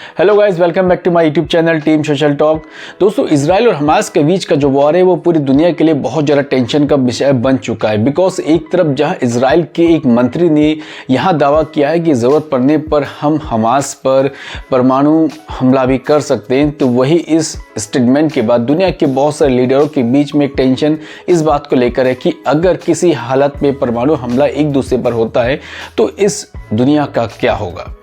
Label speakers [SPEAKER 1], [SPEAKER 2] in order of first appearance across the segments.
[SPEAKER 1] Hello guys, welcome back to my YouTube channel team social talk. दोस्तों, Israel और Hamas के बीच का जो वॉर है वो पूरी दुनिया के लिए बहुत ज़्यादा टेंशन का विषय बन चुका है। बिकॉज एक तरफ जहां इजराइल के एक मंत्री ने यहां दावा किया है कि ज़रूरत पड़ने पर हम हमास पर परमाणु हमला भी कर सकते हैं, तो वही इस स्टेटमेंट के बाद दुनिया के बहुत सारे लीडरों के बीच में एक टेंशन इस बात को लेकर है कि अगर किसी हालत में परमाणु हमला एक दूसरे पर होता है तो इस दुनिया का क्या होगा।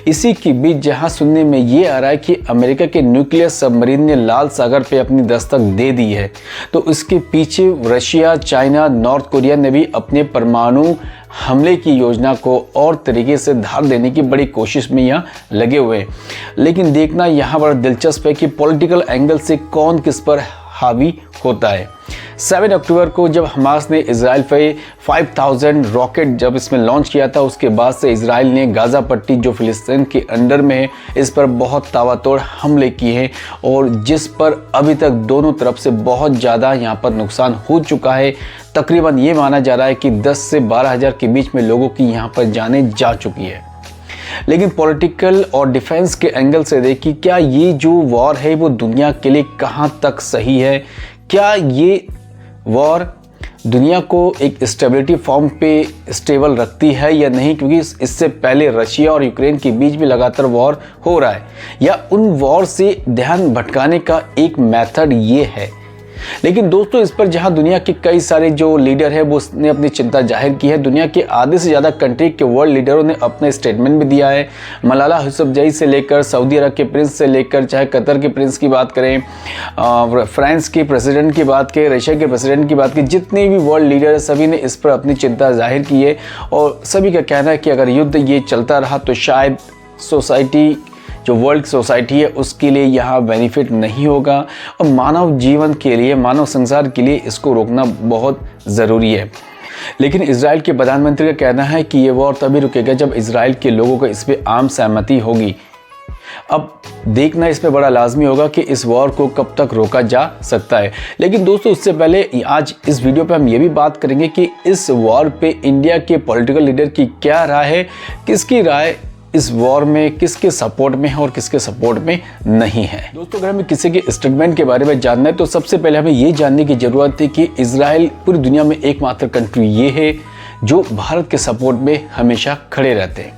[SPEAKER 1] इसी के बीच जहां सुनने में ये आ रहा है कि अमेरिका के न्यूक्लियर सबमरीन ने लाल सागर पे अपनी दस्तक दे दी है, तो इसके पीछे रशिया, चाइना, नॉर्थ कोरिया ने भी अपने परमाणु हमले की योजना को और तरीके से धार देने की बड़ी कोशिश में यहाँ लगे हुए हैं। लेकिन देखना यहाँ बड़ा दिलचस्प है कि पॉलिटिकल एंगल से कौन किस पर हावी होता है। 7 अक्टूबर को जब हमास ने इजराइल पे 5000 रॉकेट जब इसमें लॉन्च किया था, उसके बाद से इजराइल ने गाज़ा पट्टी जो फिलिस्तीन के अंडर में है इस पर बहुत ताबड़तोड़ हमले किए हैं और जिस पर अभी तक दोनों तरफ से बहुत ज़्यादा यहाँ पर नुकसान हो चुका है। तकरीबन ये माना जा रहा है कि 10 से 12 हज़ार के बीच में लोगों की यहाँ पर जानें जा चुकी है। लेकिन पॉलिटिकल और डिफेंस के एंगल से देखिए, क्या ये जो वॉर है वो दुनिया के लिए कहाँ तक सही है? क्या ये वॉर दुनिया को एक स्टेबिलिटी फॉर्म पे स्टेबल रखती है या नहीं? क्योंकि इससे पहले रशिया और यूक्रेन के बीच में लगातार वॉर हो रहा है, या उन वॉर से ध्यान भटकाने का एक मेथड ये है। लेकिन दोस्तों, इस पर जहां दुनिया के कई सारे जो लीडर है वो उसने अपनी चिंता जाहिर की है। दुनिया के आधे से ज़्यादा कंट्री के वर्ल्ड लीडरों ने अपना स्टेटमेंट भी दिया है। मलाला यूसुफजई से लेकर सऊदी अरब के प्रिंस से लेकर चाहे कतर के प्रिंस की बात करें, फ्रांस के प्रेसिडेंट की बात करें, रशिया के प्रेसिडेंट की बात करें, जितने भी वर्ल्ड लीडर है सभी ने इस पर अपनी चिंता जाहिर की है। और सभी का कहना है कि अगर युद्ध ये चलता रहा तो शायद सोसाइटी, जो वर्ल्ड सोसाइटी है, उसके लिए यहाँ बेनिफिट नहीं होगा और मानव जीवन के लिए, मानव संसार के लिए इसको रोकना बहुत ज़रूरी है। लेकिन इजराइल के प्रधानमंत्री का कहना है कि ये वॉर तभी रुकेगा जब इजराइल के लोगों को इस पर आम सहमति होगी। अब देखना इस पे बड़ा लाजमी होगा कि इस वॉर को कब तक रोका जा सकता है। लेकिन दोस्तों, उससे पहले आज इस वीडियो पे हम ये भी बात करेंगे कि इस वॉर पे इंडिया के पॉलिटिकल लीडर की क्या राय है, किसकी राय इस वॉर में किसके सपोर्ट में है और किसके सपोर्ट में नहीं है। दोस्तों, अगर हमें किसी के स्टेटमेंट के बारे में जानना है तो सबसे पहले हमें ये जानने की ज़रूरत है कि इजराइल पूरी दुनिया में एकमात्र कंट्री ये है जो भारत के सपोर्ट में हमेशा खड़े रहते हैं।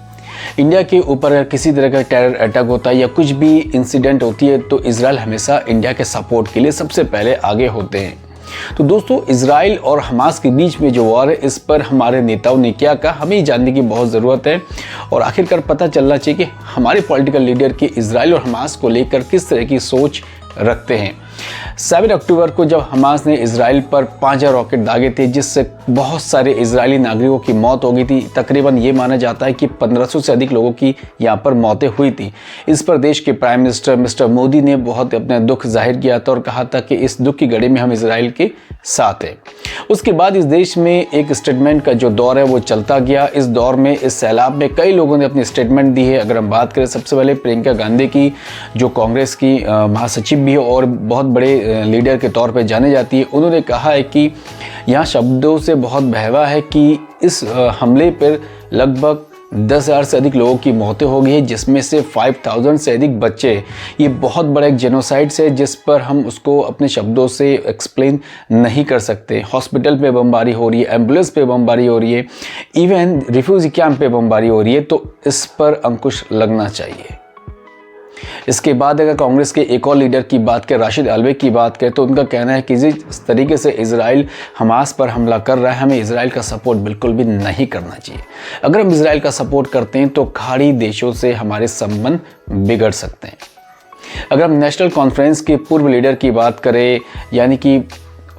[SPEAKER 1] इंडिया के ऊपर अगर किसी तरह का टेरर अटैक होता है या कुछ भी इंसिडेंट होती है तो इजराइल हमेशा इंडिया के सपोर्ट के लिए सबसे पहले आगे होते हैं। तो दोस्तों, इजराइल और हमास के बीच में जो वॉर है इस पर हमारे नेताओं ने क्या कहा, हमें जानने की बहुत ज़रूरत है और आखिरकार पता चलना चाहिए कि हमारे पॉलिटिकल लीडर की इजराइल और हमास को लेकर किस तरह की सोच रखते हैं। 7 अक्टूबर को जब हमास ने इजराइल पर 5000 रॉकेट दागे थे जिससे बहुत सारे इजरायली नागरिकों की मौत हो गई थी। तकरीबन ये माना जाता है कि 1500 से अधिक लोगों की यहाँ पर मौतें हुई थी। इस पर देश के प्राइम मिनिस्टर मिस्टर मोदी ने बहुत अपना दुख जाहिर किया था और कहा था कि इस दुख की घड़ी में हम इजराइल के साथ हैं। उसके बाद इस देश में एक स्टेटमेंट का जो दौर है वो चलता गया। इस दौर में, इस सैलाब में कई लोगों ने अपनी स्टेटमेंट दी है। अगर हम बात करें सबसे पहले प्रियंका गांधी की, जो कांग्रेस की महासचिव भी है और बहुत बड़े लीडर के तौर पे जाने जाती है, उन्होंने कहा है कि यहाँ शब्दों से बहुत बहवा है कि इस हमले पर लगभग 10,000 से अधिक लोगों की मौतें हो गई है, जिसमें से 5000 से अधिक बच्चे। ये बहुत बड़ा एक जेनोसाइड है जिस पर हम उसको अपने शब्दों से एक्सप्लेन नहीं कर सकते। हॉस्पिटल पे बमबारी हो रही है, एम्बुलेंस पे बमबारी हो रही है, इवन रिफ्यूजी कैंप पे बमबारी हो रही है, तो इस पर अंकुश लगना चाहिए। इसके बाद अगर कांग्रेस के एक और लीडर की बात करें, राशिद अल्वी की बात करें, तो उनका कहना है कि जिस तरीके से इजराइल हमास पर हमला कर रहा है, हमें इजराइल का सपोर्ट बिल्कुल भी नहीं करना चाहिए। अगर हम इजराइल का सपोर्ट करते हैं तो खाड़ी देशों से हमारे संबंध बिगड़ सकते हैं। अगर हम नेशनल कॉन्फ्रेंस के पूर्व लीडर की बात करें, यानी कि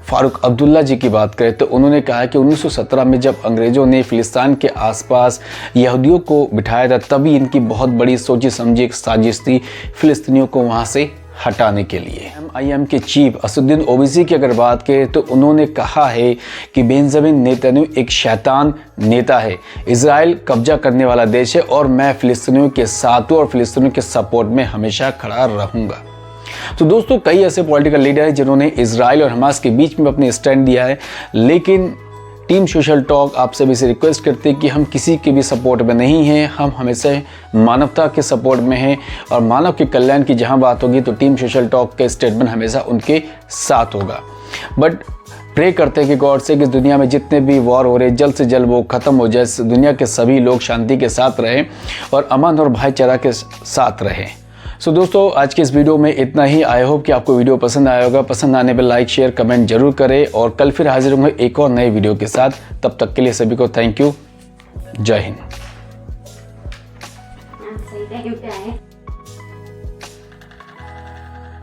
[SPEAKER 1] फारूक अब्दुल्ला जी की बात करें, तो उन्होंने कहा कि 1917 में जब अंग्रेज़ों ने फिलिस्तीन के आसपास यहूदियों को बिठाया था तभी इनकी बहुत बड़ी सोची समझी एक साजिश थी फिलिस्तीनियों को वहाँ से हटाने के लिए। MIM के चीफ असदुद्दीन ओवैसी की अगर बात करें तो उन्होंने कहा है कि बेंजामिन नेतन्याहू एक शैतान नेता है, इजराइल कब्जा करने वाला देश है और मैं फिलिस्तीनियों के साथ हूँ और फिलिस्तीनियों के सपोर्ट में हमेशा खड़ा रहूँगा। तो दोस्तों, कई ऐसे पॉलिटिकल लीडर हैं जिन्होंने इजराइल और हमास के बीच में अपने स्टैंड दिया है, लेकिन टीम सोशल टॉक आप सभी से रिक्वेस्ट करते हैं कि हम किसी के भी सपोर्ट में नहीं हैं, हम हमेशा मानवता के सपोर्ट में हैं और मानव के कल्याण की जहां बात होगी तो टीम सोशल टॉक के स्टेटमेंट हमेशा उनके साथ होगा। बट प्रे करते हैं कि गॉड से कि इस दुनिया में जितने भी वॉर हो रहे जल्द से जल्द वो ख़त्म हो जाए, दुनिया के सभी लोग शांति के साथ रहें और अमन और भाईचारा के साथ रहें। सो दोस्तों, आज के इस वीडियो में इतना ही। आई होप कि आपको वीडियो पसंद आया होगा। पसंद आने पर लाइक शेयर कमेंट जरूर करें और कल फिर हाजिर होंगे एक और नए वीडियो के साथ। तब तक के लिए सभी को थैंक यू। जय हिंद।